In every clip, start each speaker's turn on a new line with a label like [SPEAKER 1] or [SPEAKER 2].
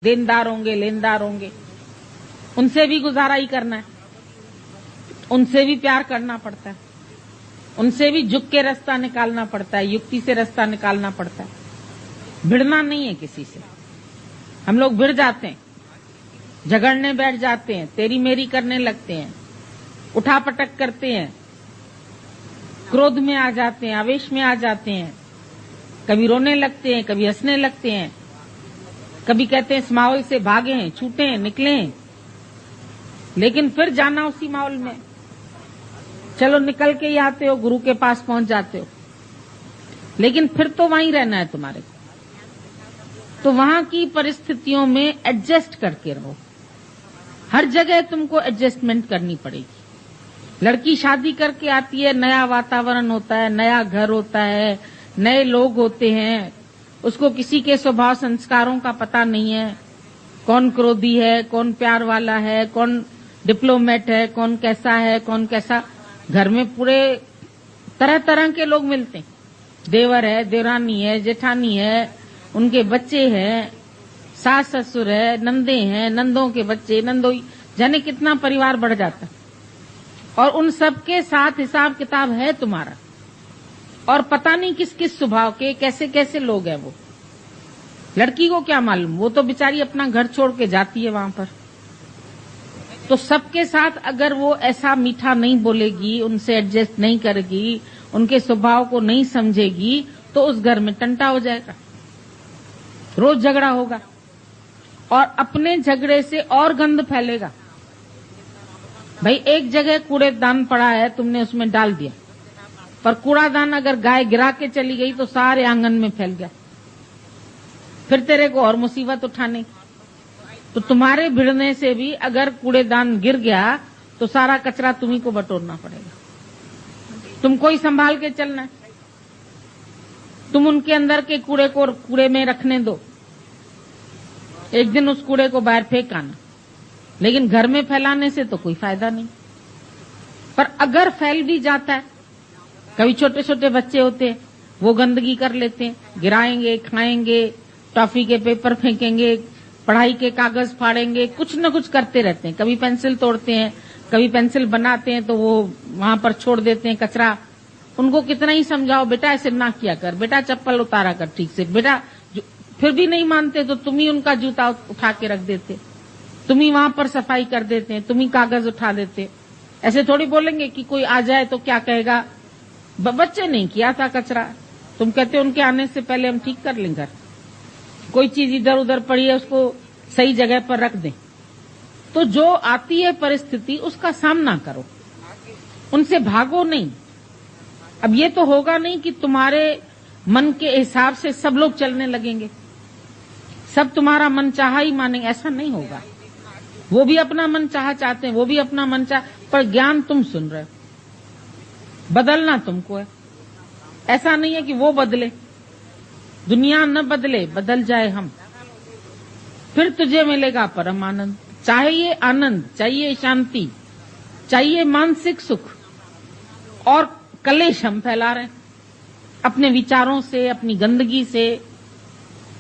[SPEAKER 1] देनदार होंगे, लेनदार होंगे, उनसे भी गुजारा ही करना है, उनसे भी प्यार करना पड़ता है, उनसे भी झुक के रास्ता निकालना पड़ता है, युक्ति से रास्ता निकालना पड़ता है। भिड़ना नहीं है किसी से। हम लोग भिड़ जाते हैं, झगड़ने बैठ जाते हैं, तेरी मेरी करने लगते हैं, उठापटक करते हैं, क्रोध में आ जाते हैं, आवेश में आ जाते हैं, कभी रोने लगते हैं, कभी हंसने लगते हैं, कभी कहते हैं इस माहौल से भागें, छूटें, निकलें, लेकिन फिर जाना उसी माहौल में। चलो निकल के ही आते हो, गुरु के पास पहुंच जाते हो, लेकिन फिर तो वहीं रहना है तुम्हारे को। तो वहां की परिस्थितियों में एडजस्ट करके रहो। हर जगह तुमको एडजस्टमेंट करनी पड़ेगी। लड़की शादी करके आती है, नया वातावरण होता है, नया घर होता है, नए लोग होते हैं, उसको किसी के स्वभाव संस्कारों का पता नहीं है, कौन क्रोधी है, कौन प्यार वाला है, कौन डिप्लोमेट है, कौन कैसा है, कौन कैसा। घर में पूरे तरह तरह के लोग मिलते हैं, देवर है, देवरानी है, जेठानी है, उनके बच्चे हैं, सास ससुर है, नंदे हैं, नंदों के बच्चे, नंदोई, जाने कितना परिवार बढ़ जाता है। और उन सबके साथ हिसाब किताब है तुम्हारा, और पता नहीं किस किस स्वभाव के कैसे कैसे लोग हैं वो। लड़की को क्या मालूम, वो तो बेचारी अपना घर छोड़ के जाती है वहां पर। तो सबके साथ अगर वो ऐसा मीठा नहीं बोलेगी, उनसे एडजस्ट नहीं करेगी, उनके स्वभाव को नहीं समझेगी, तो उस घर में टंटा हो जाएगा, रोज झगड़ा होगा, और अपने झगड़े से और गंध फैलेगा। भाई एक जगह कूड़ेदान पड़ा है, तुमने उसमें डाल दिया, पर कूड़ादान अगर गाय गिरा के चली गई तो सारे आंगन में फैल गया, फिर तेरे को और मुसीबत उठाने। तो तुम्हारे भिड़ने से भी अगर कूड़ेदान गिर गया तो सारा कचरा तुम्ही को बटोरना पड़ेगा, तुमको ही संभाल के चलना है। तुम उनके अंदर के कूड़े को कूड़े में रखने दो, एक दिन उस कूड़े को बाहर फेंक आना, लेकिन घर में फैलाने से तो कोई फायदा नहीं। पर अगर फैल भी जाता है, कभी छोटे छोटे बच्चे होते हैं, वो गंदगी कर लेते हैं, गिराएंगे, खाएंगे, टॉफी के पेपर फेंकेंगे, पढ़ाई के कागज फाड़ेंगे, कुछ न कुछ करते रहते हैं। कभी पेंसिल तोड़ते हैं, कभी पेंसिल बनाते हैं तो वो वहां पर छोड़ देते हैं कचरा। उनको कितना ही समझाओ, बेटा ऐसे ना किया कर, बेटा चप्पल उतारा कर ठीक से, बेटा, फिर भी नहीं मानते तो तुम ही उनका जूता उठा के रख देते, तुम ही वहां पर सफाई कर देते हैं, तुम ही कागज उठा देते। ऐसे थोड़ी बोलेंगे कि कोई आ जाए तो क्या कहेगा, बच्चे नहीं किया था कचरा, तुम कहते उनके आने से पहले हम ठीक कर लेंगे। कोई चीज इधर उधर पड़ी है उसको सही जगह पर रख दें। तो जो आती है परिस्थिति उसका सामना करो, उनसे भागो नहीं। अब ये तो होगा नहीं कि तुम्हारे मन के हिसाब से सब लोग चलने लगेंगे, सब तुम्हारा मन चाहा ही मानेंगे, ऐसा नहीं होगा। वो भी अपना मन चाहा चाहते हैं, वो भी अपना मन चाह, पर ज्ञान तुम सुन रहे हो, बदलना तुमको है। ऐसा नहीं है कि वो बदले, दुनिया न बदले, बदल जाए हम, फिर तुझे मिलेगा परम आनंद। चाहिए आनंद, चाहिए शांति, चाहिए मानसिक सुख, और कलेश हम फैला रहे हैं अपने विचारों से, अपनी गंदगी से,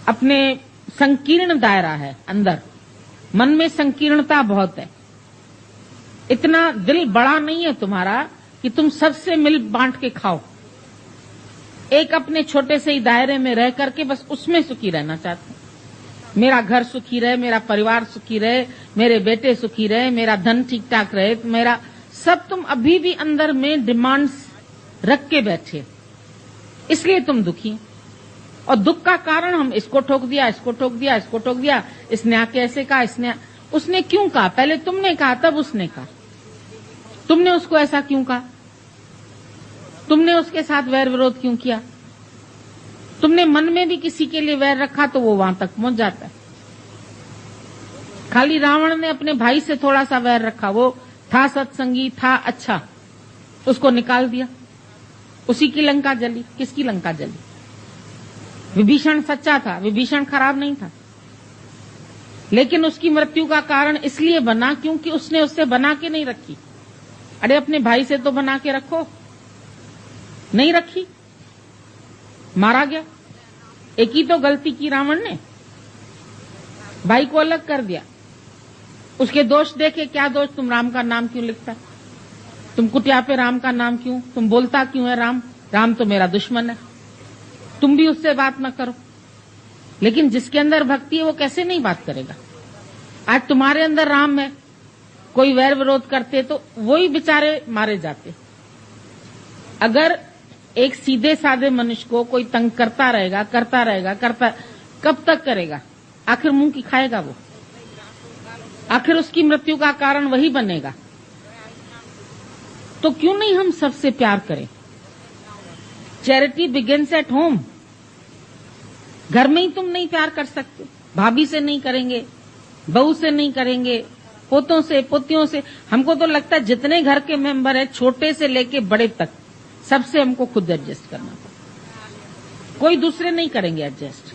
[SPEAKER 1] अपने संकीर्ण दायरा है अंदर, मन में संकीर्णता बहुत है। इतना दिल बड़ा नहीं है तुम्हारा कि तुम सबसे मिल बांट के खाओ। एक अपने छोटे से ही दायरे में रह करके बस उसमें सुखी रहना चाहते हैं। मेरा घर सुखी रहे, मेरा परिवार सुखी रहे, मेरे बेटे सुखी रहे, मेरा धन ठीक ठाक रहे, मेरा सब, तुम अभी भी अंदर में डिमांड्स रख के बैठे, इसलिए तुम दुखी हैं। और दुख का कारण हम इसको ठोक दिया, इसको ठोक दिया, इसको ठोक दिया, इसने आके ऐसे कहा, उसने क्यों कहा, पहले तुमने कहा तब उसने कहा, तुमने उसको ऐसा क्यों कहा, तुमने उसके साथ वैर विरोध क्यों किया, तुमने मन में भी किसी के लिए वैर रखा तो वो वहां तक पहुंच जाता है। खाली रावण ने अपने भाई से थोड़ा सा वैर रखा, वो था सत्संगी, था अच्छा, उसको निकाल दिया, उसी की लंका जली। किसकी लंका जली? विभीषण सच्चा था, विभीषण खराब नहीं था, लेकिन उसकी मृत्यु का कारण इसलिए बना क्योंकि उसने उससे बना के नहीं रखी। अरे अपने भाई से तो बना के रखो, नहीं रखी, मारा गया। एक ही तो गलती की रावण ने, भाई को अलग कर दिया, उसके दोष देखे, क्या दोष, तुम राम का नाम क्यों लिखता है, तुम कुटिया पे राम का नाम क्यों, तुम बोलता क्यों है राम, राम तो मेरा दुश्मन है, तुम भी उससे बात न करो। लेकिन जिसके अंदर भक्ति है वो कैसे नहीं बात करेगा। आज तुम्हारे अंदर राम है, कोई वैर विरोध करते तो वही बेचारे मारे जाते। अगर एक सीधे साधे मनुष्य को कोई तंग करता रहेगा, कब तक करेगा, आखिर मुंह की खाएगा वो, आखिर उसकी मृत्यु का कारण वही बनेगा। तो क्यों नहीं हम सबसे प्यार करें। Charity begins at home. घर में ही तुम नहीं प्यार कर सकते, भाभी से नहीं करेंगे, बहू से नहीं करेंगे, पोतों से, पोतियों से। हमको तो लगता है जितने घर के मेंबर है, छोटे से लेके बड़े तक, सबसे हमको खुद एडजस्ट करना पड़ेगा। कोई दूसरे नहीं करेंगे एडजस्ट,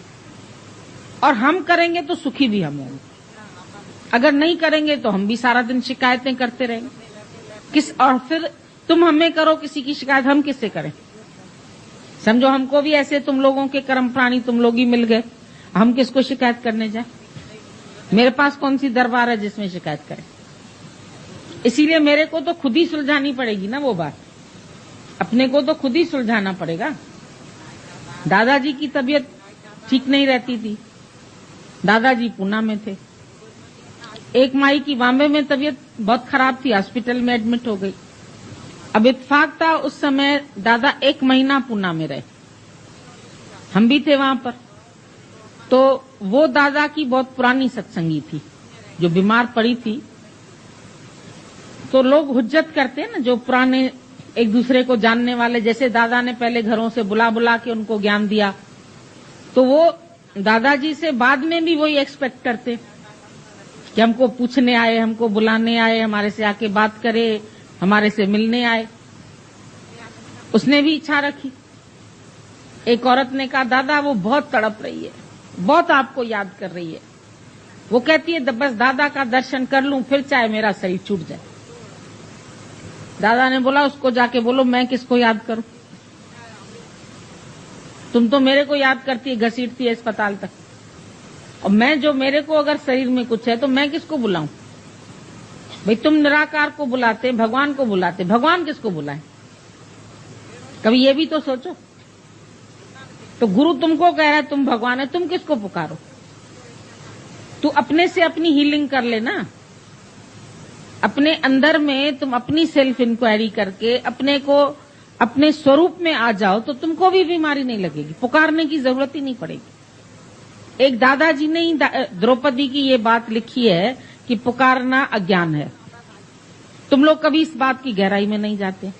[SPEAKER 1] और हम करेंगे तो सुखी भी हम होंगे। अगर नहीं करेंगे तो हम भी सारा दिन शिकायतें करते रहेंगे। और फिर तुम हमें करो किसी की शिकायत, हम किससे करें। समझो हमको भी ऐसे तुम लोगों के कर्म प्राणी तुम लोग ही मिल गए, हम किसको शिकायत करने जाए। मेरे पास कौन सी दरबार है जिसमें शिकायत करें। इसीलिए मेरे को तो खुद ही सुलझानी पड़ेगी ना वो बात, अपने को तो खुद ही सुलझाना पड़ेगा। दादाजी की तबीयत ठीक नहीं रहती थी, दादाजी पूना में थे। एक माई की बॉम्बे में तबीयत बहुत खराब थी, हॉस्पिटल में एडमिट हो गई। अब इत्तेफाक था उस समय दादा 1 महीना पूना में रहे, हम भी थे वहां पर। तो वो दादा की बहुत पुरानी सत्संगी थी जो बीमार पड़ी थी। तो लोग हुज्जत करते हैं ना, जो पुराने एक दूसरे को जानने वाले, जैसे दादा ने पहले घरों से बुला बुला के उनको ज्ञान दिया, तो वो दादाजी से बाद में भी वही एक्सपेक्ट करते कि हमको पूछने आए, हमको बुलाने आए, हमारे से आके बात करे, हमारे से मिलने आए। उसने भी इच्छा रखी। एक औरत ने कहा, दादा वो बहुत तड़प रही है, बहुत आपको याद कर रही है। वो कहती है बस दादा का दर्शन कर लूं फिर चाहे मेरा शरीर छूट जाए। दादा ने बोला, उसको जाके बोलो मैं किसको याद करूं, तुम तो मेरे को याद करती है, घसीटती है अस्पताल तक, और मैं जो मेरे को अगर शरीर में कुछ है तो मैं किसको बुलाऊं। भाई तुम निराकार को बुलाते, भगवान को बुलाते, भगवान किसको बुलाएं, कभी ये भी तो सोचो। तो गुरु तुमको कह रहा है तुम भगवान है, तुम किसको पुकारो। तू अपने से अपनी हीलिंग कर लेना, अपने अंदर में तुम अपनी सेल्फ इंक्वायरी करके अपने को अपने स्वरूप में आ जाओ तो तुमको भी बीमारी नहीं लगेगी, पुकारने की जरूरत ही नहीं पड़ेगी। एक दादाजी ने ही द्रौपदी की ये बात लिखी है कि पुकारना अज्ञान है। तुम लोग कभी इस बात की गहराई में नहीं जाते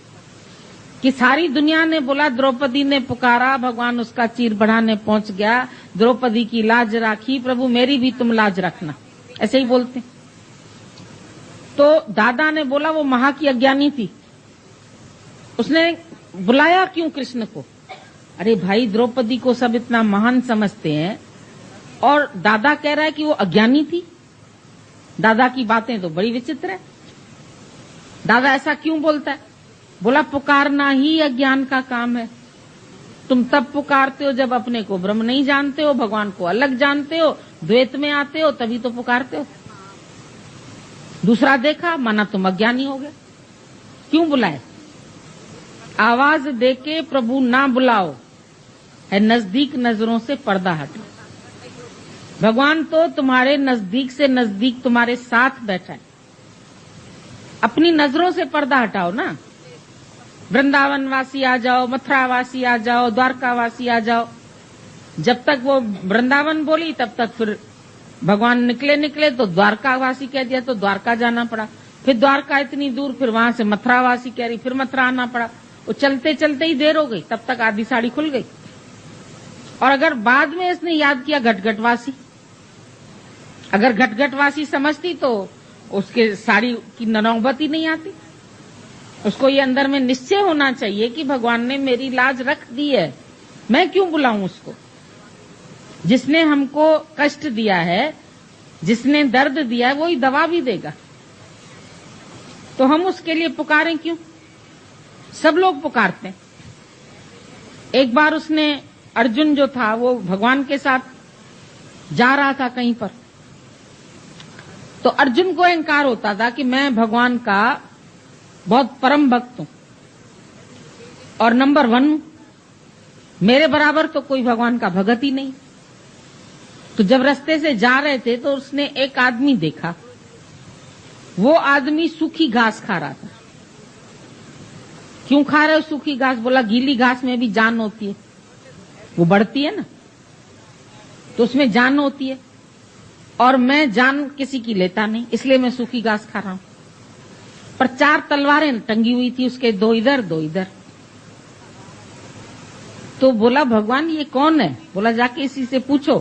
[SPEAKER 1] कि सारी दुनिया ने बोला, द्रौपदी ने पुकारा, भगवान उसका चीर बढ़ाने पहुंच गया, द्रौपदी की लाज राखी, प्रभु मेरी भी तुम लाज रखना, ऐसे ही बोलते। तो दादा ने बोला वो महा की अज्ञानी थी, उसने बुलाया क्यों कृष्ण को। अरे भाई द्रौपदी को सब इतना महान समझते हैं और दादा कह रहा है कि वो अज्ञानी थी। दादा की बातें तो बड़ी विचित्र है। दादा ऐसा क्यों बोलता है, बोला पुकारना ही अज्ञान का काम है। तुम तब पुकारते हो जब अपने को ब्रह्म नहीं जानते हो, भगवान को अलग जानते हो, द्वैत में आते हो, तभी तो पुकारते हो। दूसरा देखा माना तुम अज्ञानी हो गए। क्यों बुलाए, आवाज देके प्रभु ना बुलाओ, है नजदीक नजरों से पर्दा हटाओ। भगवान तो तुम्हारे नजदीक से नजदीक तुम्हारे साथ बैठा है, अपनी नजरों से पर्दा हटाओ ना। वृंदावन वासी आ जाओ, मथुरा वासी आ जाओ, द्वारका वासी आ जाओ। जब तक वो वृंदावन बोली तब तक फिर भगवान निकले तो द्वारका वासी कह दिया तो द्वारका जाना पड़ा, फिर द्वारका इतनी दूर, फिर वहां से मथुरा वासी कह रही, फिर मथुरा आना पड़ा। वो चलते चलते ही देर हो गई, तब तक आधी साड़ी खुल गई। और अगर बाद में इसने याद किया घटघटवासी, अगर घटघटवासी समझती तो उसके साड़ी की नौबत ही नहीं आती। उसको ये अंदर में निश्चय होना चाहिए कि भगवान ने मेरी लाज रख दी है, मैं क्यों बुलाऊं उसको। जिसने हमको कष्ट दिया है, जिसने दर्द दिया है, वही दवा भी देगा। तो हम उसके लिए पुकारें क्यों। सब लोग पुकारते हैं। एक बार उसने, अर्जुन जो था वो भगवान के साथ जा रहा था कहीं पर, तो अर्जुन को अहंकार होता था कि मैं भगवान का बहुत परम भक्त हूं और नंबर 1, मेरे बराबर तो कोई भगवान का भगत ही नहीं। तो जब रास्ते से जा रहे थे तो उसने एक आदमी देखा, वो आदमी सूखी घास खा रहा था। क्यों खा रहे हो सूखी घास? बोला गीली घास में भी जान होती है, वो बढ़ती है ना, तो उसमें जान होती है और मैं जान किसी की लेता नहीं, इसलिए मैं सूखी घास खा रहा हूं। पर 4 तलवारें टंगी हुई थी उसके, 2 इधर 2 इधर। तो बोला भगवान ये कौन है? बोला जाके इसी से पूछो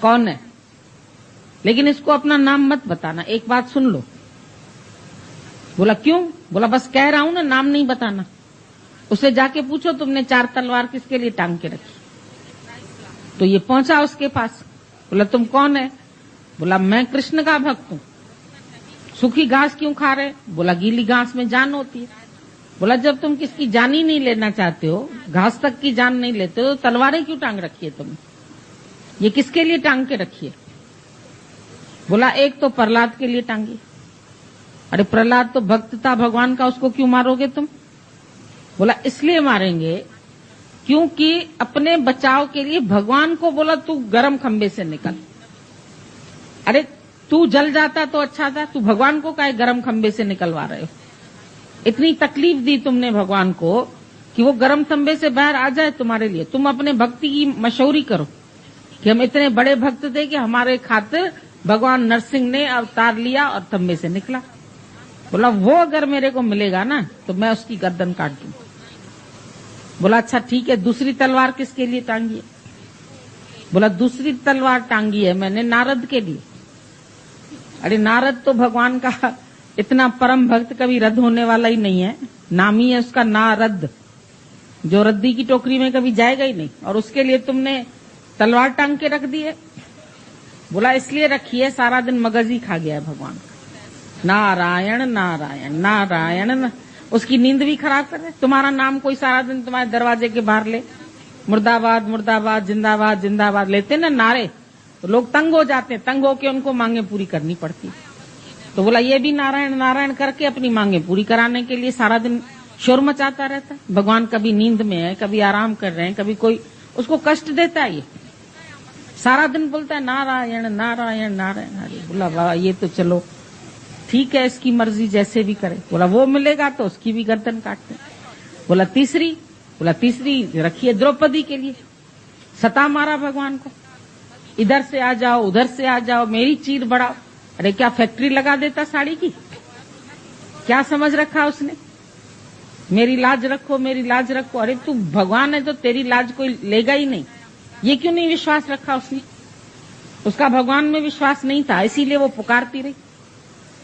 [SPEAKER 1] कौन है, लेकिन इसको अपना नाम मत बताना, एक बात सुन लो। बोला क्यों? बोला बस कह रहा हूं ना, नाम नहीं बताना। उसे जाके पूछो तुमने 4 तलवार किसके लिए टांग के रखी। तो ये पहुंचा उसके पास। बोला तुम कौन है? बोला मैं कृष्ण का भक्त हूं। सूखी घास क्यों खा रहे? बोला गीली घास में जान होती है। बोला जब तुम किसकी जान ही नहीं लेना चाहते हो, घास तक की जान नहीं लेते हो, तो तलवारें क्यों टांग रखी है तुमने? ये किसके लिए टांग के रखी है? बोला एक तो प्रहलाद के लिए टांगी। अरे प्रहलाद तो भक्त था भगवान का, उसको क्यों मारोगे तुम? बोला इसलिए मारेंगे क्योंकि अपने बचाव के लिए भगवान को बोला तू गरम खंबे से निकल। अरे तू जल जाता तो अच्छा था, तू भगवान को काहे गरम खंबे से निकलवा रहे हो? इतनी तकलीफ दी तुमने भगवान को कि वो गरम खंबे से बाहर आ जाए तुम्हारे लिए। तुम अपने भक्ति की मशहूरी करो कि हम इतने बड़े भक्त थे कि हमारे खातिर भगवान नरसिंह ने अवतार लिया और खंबे से निकला। बोला वो अगर मेरे को मिलेगा ना तो मैं उसकी गर्दन काट दूं। बोला अच्छा ठीक है, दूसरी तलवार किसके लिए टांगी है? बोला दूसरी तलवार टांगी है मैंने नारद के लिए। अरे नारद तो भगवान का इतना परम भक्त कभी रद्द होने वाला ही नहीं है, नाम ही है उसका नारद, जो रद्दी की टोकरी में कभी जाएगा ही नहीं, और उसके लिए तुमने तलवार टांग के रख दी है। बोला इसलिए रखी है सारा दिन मगज ही खा गया है भगवान का, नारायण नारायण नारायण। उसकी नींद भी खराब कर रहे। तुम्हारा नाम कोई सारा दिन तुम्हारे दरवाजे के बाहर ले, मुर्दाबाद मुर्दाबाद जिंदाबाद जिंदाबाद लेते ना नारे, तो लोग तंग हो जाते हैं, तंग होके उनको मांगे पूरी करनी पड़ती। तो बोला ये भी नारायण नारायण करके अपनी मांगे पूरी कराने के लिए सारा दिन शोर मचाता रहता है। भगवान कभी नींद में है, कभी आराम कर रहे हैं, कभी कोई उसको कष्ट देता है, ये सारा दिन बोलता है नारायण नारायण नारायण। अरे बोला वाह ये तो चलो ठीक है, इसकी मर्जी जैसे भी करे। बोला वो मिलेगा तो उसकी भी गर्दन काटते। बोला तीसरी रखिए द्रौपदी के लिए, सता मारा भगवान को, इधर से आ जाओ उधर से आ जाओ, मेरी चीर बढ़ाओ। अरे क्या फैक्ट्री लगा देता साड़ी की? क्या समझ रखा उसने? मेरी लाज रखो मेरी लाज रखो। अरे तू भगवान है तो तेरी लाज कोई लेगा ही नहीं। ये क्यों नहीं विश्वास रखा उसने? उसका भगवान में विश्वास नहीं था, इसीलिए वो पुकारती रही,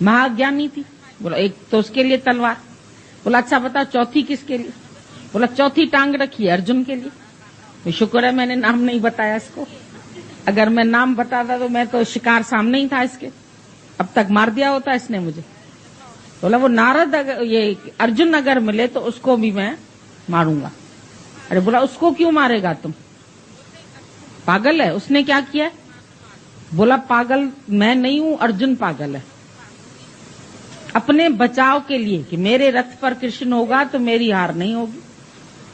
[SPEAKER 1] महाज्ञानी थी। बोला एक तो उसके लिए तलवार। बोला अच्छा बताओ चौथी किसके लिए? बोला चौथी टांग रखी है अर्जुन के लिए। तो शुक्र है मैंने नाम नहीं बताया इसको, अगर मैं नाम बताता तो मैं तो शिकार सामने ही था इसके, अब तक मार दिया होता इसने मुझे। बोला वो नारद अगर ये अर्जुन अगर मिले तो उसको भी मैं मारूंगा। अरे बोला उसको क्यों मारेगा तुम, पागल है? उसने क्या किया? बोला पागल मैं नहीं हूं, अर्जुन पागल है। अपने बचाव के लिए कि मेरे रथ पर कृष्ण होगा तो मेरी हार नहीं होगी,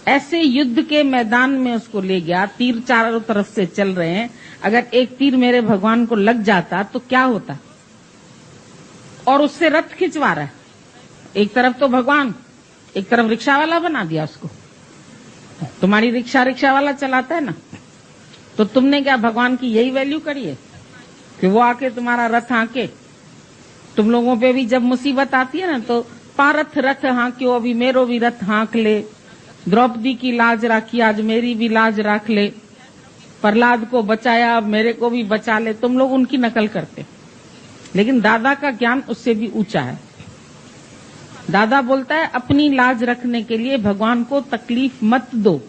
[SPEAKER 1] ऐसे युद्ध के मैदान में उसको ले गया। तीर चारों तरफ से चल रहे हैं, अगर एक तीर मेरे भगवान को लग जाता तो क्या होता? और उससे रथ खिंचवा रहा है, एक तरफ तो भगवान, एक तरफ रिक्शा वाला बना दिया उसको। तुम्हारी रिक्शा वाला चलाता है ना, तो तुमने क्या भगवान की यही वैल्यू करी है कि वो आके तुम्हारा रथ हाँके? तुम लोगों पे भी जब मुसीबत आती है ना तो पारथ रथ हाँक्यो, अभी मेरो भी रथ हाँक ले, द्रौपदी की लाज राखी आज मेरी भी लाज राख ले, प्रहलाद को बचाया अब मेरे को भी बचा ले। तुम लोग उनकी नकल करते, लेकिन दादा का ज्ञान उससे भी ऊंचा है। दादा बोलता है अपनी लाज रखने के लिए भगवान को तकलीफ मत दो,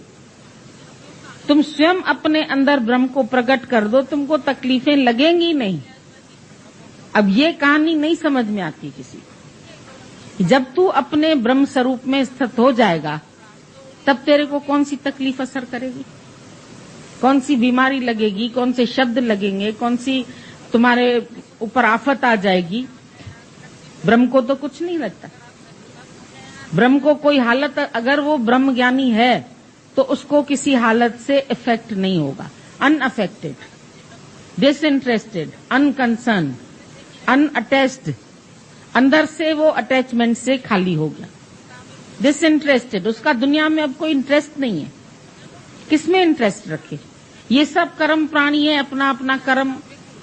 [SPEAKER 1] तुम स्वयं अपने अंदर ब्रह्म को प्रकट कर दो, तुमको तकलीफें लगेंगी नहीं। अब ये कहानी नहीं समझ में आती किसी को। जब तू अपने ब्रह्म स्वरूप में स्थित हो जाएगा तब तेरे को कौन सी तकलीफ असर करेगी, कौन सी बीमारी लगेगी, कौन से शब्द लगेंगे, कौन सी तुम्हारे ऊपर आफत आ जाएगी, ब्रह्म को तो कुछ नहीं लगता। ब्रह्म को कोई हालत, अगर वो ब्रह्म ज्ञानी है तो उसको किसी हालत से इफेक्ट नहीं होगा। अनअफेक्टेड, डिसइंटरेस्टेड, अनकंसर्न, अनअटैच्ड, अंदर से वो अटैचमेंट से खाली हो गया। डिसइंटरेस्टेड, उसका दुनिया में अब कोई इंटरेस्ट नहीं है। किसमें इंटरेस्ट रखे? ये सब कर्म प्राणी है, अपना अपना कर्म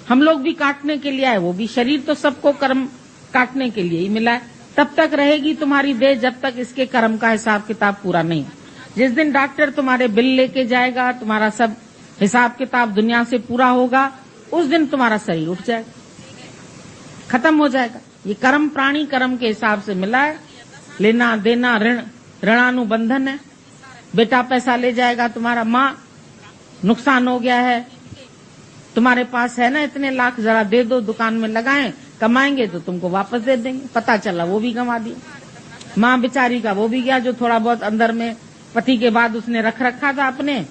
[SPEAKER 1] हम लोग भी काटने के लिए आए, वो भी। शरीर तो सबको कर्म काटने के लिए ही मिला है। तब तक रहेगी तुम्हारी देह जब तक इसके कर्म का हिसाब किताब पूरा नहीं। जिस दिन डॉक्टर तुम्हारे बिल लेके जाएगा, तुम्हारा सब हिसाब किताब दुनिया से पूरा होगा, उस दिन तुम्हारा शरीर उठ जाएगा, खत्म हो जाएगा। ये कर्म प्राणी कर्म के हिसाब से मिला है। लेना देना ऋण, ऋणानुबंधन है। बेटा पैसा ले जाएगा तुम्हारा, माँ नुकसान हो गया है, तुम्हारे पास है ना इतने लाख, जरा दे दो, दुकान में लगाएं, कमाएंगे तो तुमको वापस दे देंगे। पता चला वो भी गंवा दिया। माँ बेचारी का वो भी गया, जो थोड़ा बहुत अंदर में पति के बाद उसने रख रखा था अपने,